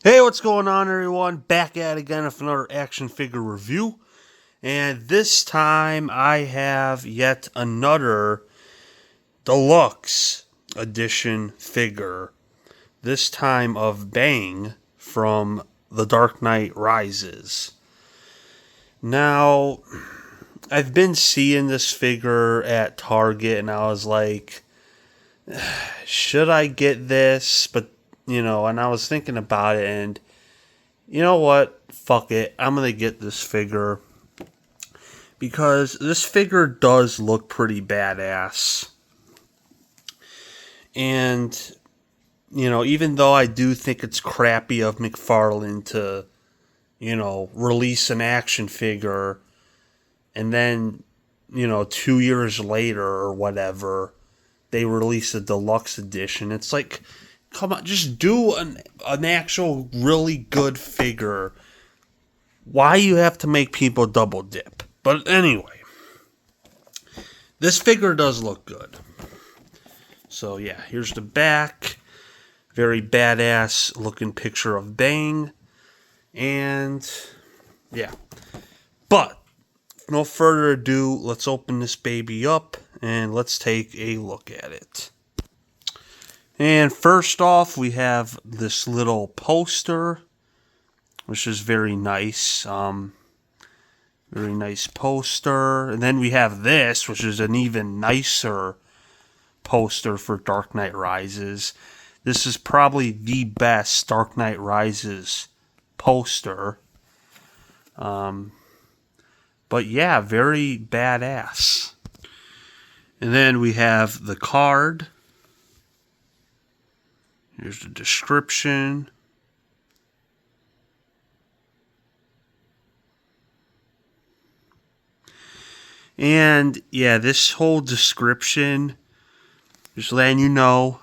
Hey, what's going on, everyone? Back at it again with another action figure review. And this time I have yet another deluxe edition figure. This time of Bane from The Dark Knight Rises. Now, I've been seeing this figure at Target and I was like, should I get this? But, and I was thinking about it and you know what? Fuck it. I'm going to get this figure. Because this figure does look pretty badass. And, even though I do think it's crappy of McFarlane to, release an action figure and then, 2 years later or whatever, they release a deluxe edition. It's like, come on, just do an actual really good figure. Why you have to make people double dip? But anyway, this figure does look good. So yeah, here's the back. Very badass looking picture of Bane. And yeah. But no further ado, let's open this baby up and let's take a look at it. And first off, we have this little poster, which is very nice. Very nice poster. And then we have this, which is an even nicer poster for Dark Knight Rises. This is probably the best Dark Knight Rises poster. But yeah, very badass. And then we have the card. Here's the description. And yeah, this whole description, just letting you know,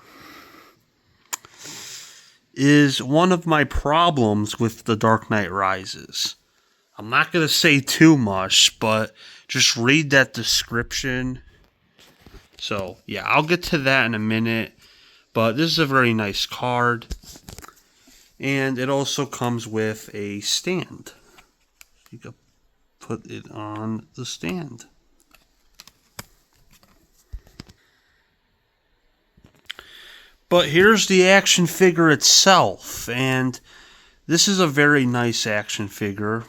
is one of my problems with The Dark Knight Rises. I'm not going to say too much, but just read that description. So yeah, I'll get to that in a minute. But this is a very nice card. And it also comes with a stand. You can put it on the stand. But here's the action figure itself. And this is a very nice action figure.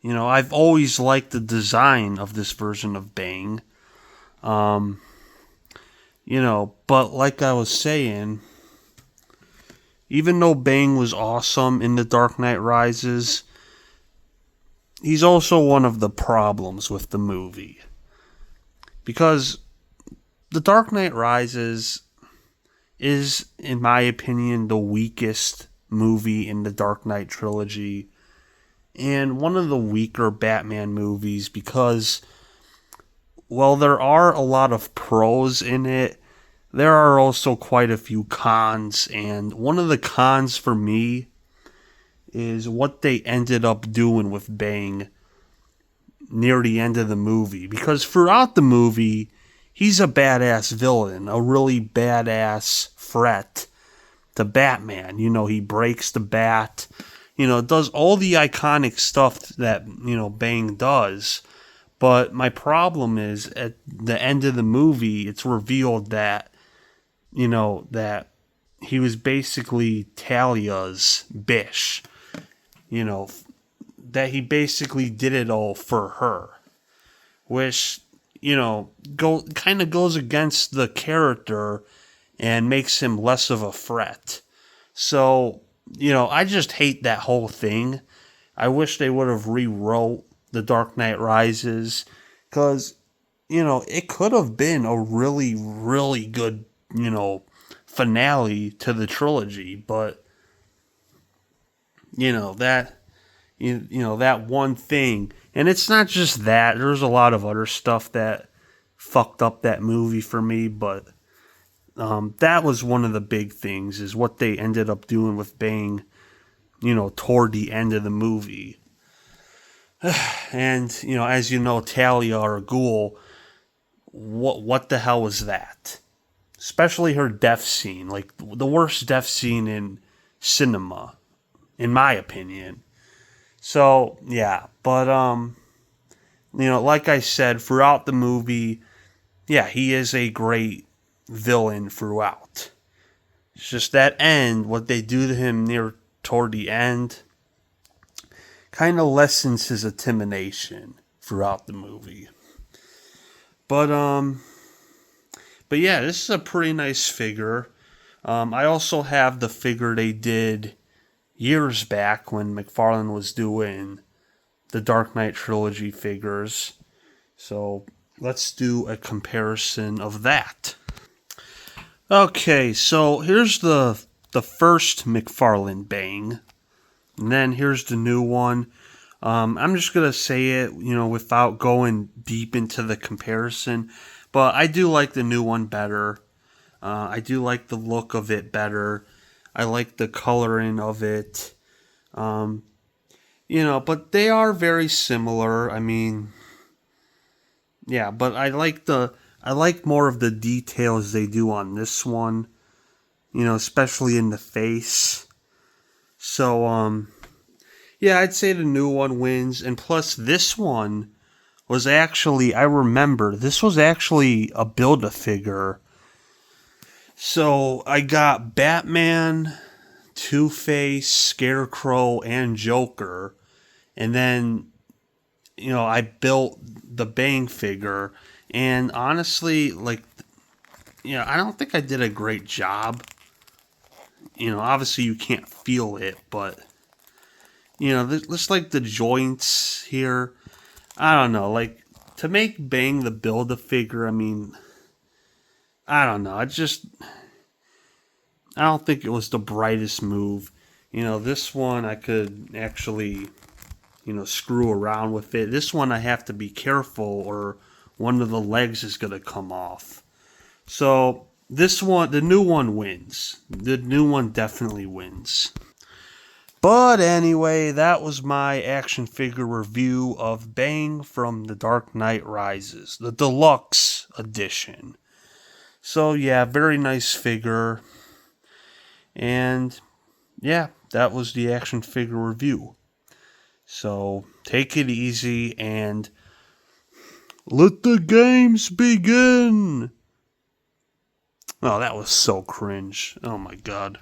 I've always liked the design of this version of Bane. But like I was saying, even though Bane was awesome in The Dark Knight Rises, he's also one of the problems with the movie. Because The Dark Knight Rises is, in my opinion, the weakest movie in the Dark Knight trilogy. And one of the weaker Batman movies because, well, there are a lot of pros in it, there are also quite a few cons, and one of the cons for me is what they ended up doing with Bane near the end of the movie. Because throughout the movie, he's a badass villain, a really badass threat to Batman. He breaks the bat, does all the iconic stuff that, Bane does. But my problem is at the end of the movie, it's revealed that, that he was basically Talia's bitch. That he basically did it all for her. Which, kind of goes against the character and makes him less of a threat. So, I just hate that whole thing. I wish they would have rewrote The Dark Knight Rises, because, it could have been a really, really good, finale to the trilogy, but, that one thing, and it's not just that, there's a lot of other stuff that fucked up that movie for me, but that was one of the big things, is what they ended up doing with Bane, toward the end of the movie. And, as you know, Talia or Ghul, what the hell was that? especially her death scene, like the worst death scene in cinema, in my opinion. So yeah, but like I said, throughout the movie, yeah, he is a great villain throughout. It's just that end, what they do to him near toward the end, kind of lessens his intimidation throughout the movie. But yeah, this is a pretty nice figure. I also have the figure they did years back when McFarlane was doing the Dark Knight trilogy figures. So let's do a comparison of that. Okay, so here's the first McFarlane Bane, and then here's the new one. I'm just gonna say it, without going deep into the comparison, but I do like the new one better. I do like the look of it better. I like the coloring of it. But they are very similar. I mean, yeah, but I like more of the details they do on this one, especially in the face. So, yeah, I'd say the new one wins. And plus, this one was actually, I remember, this was actually a Build-A-Figure. So, I got Batman, Two-Face, Scarecrow, and Joker. And then, I built the Bane figure. And honestly, I don't think I did a great job. Obviously you can't feel it, but, just like the joints here, I don't know, like, to make Bang the Build-A-Figure, I mean, I don't know, I don't think it was the brightest move. This one I could actually, screw around with it. This one I have to be careful or one of the legs is going to come off. So, this one, the new one wins. The new one definitely wins. But anyway, that was my action figure review of Bane from The Dark Knight Rises, the Deluxe edition. So yeah, very nice figure. And yeah, that was the action figure review. So take it easy and let the games begin. Oh, that was so cringe. Oh my god.